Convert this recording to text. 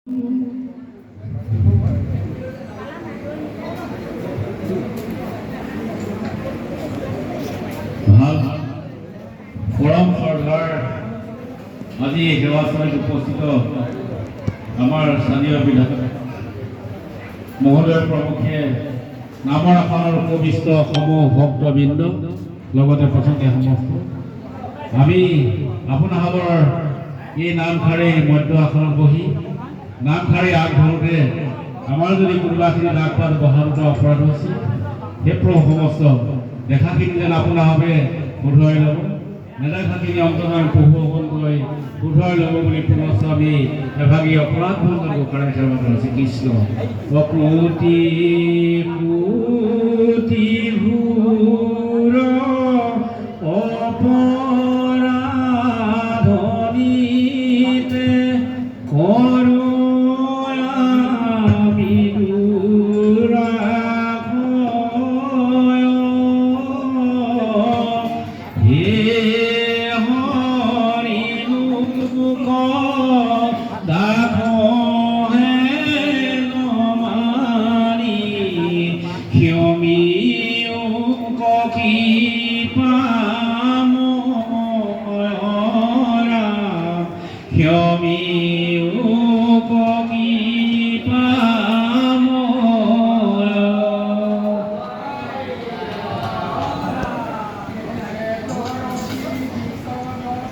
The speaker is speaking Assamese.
ভাল পৰম শ্ৰদ্ধাৰ আজি সেৱাশ্ৰমত উপস্থিত আমাৰ স্থানীয় বিধায়ক মহোদয় প্ৰমুখে নামৰ আসনৰ উপবিষ্ট সমূহ ভক্তবৃন্দ লগতে প্ৰথমে সমস্ত আমি আপোনালোকৰ এই নামশাৰী মধ্য আসনত বহি নামশাৰী আগধৰোঁতে আমাৰ যদি কোনোবাখিনি আগপাত বহাওঁতে অপৰাধ হৈছে সেই সমস্ত দেখাখিনি যেন আপোনালোকে শুধৰাই ল'ব নেদেখাখিনি অন্তত পহুসকল গৈ শুধৰাই ল'ব বুলি পুনশ্চ আমি এভাগী অপৰাধ ভূষণ গোসাঁই সেৱা কৰিছে কৃষ্ণ প্ৰকৃতি পুতি ভূৰ অপৰাধনীতে ক্ষমি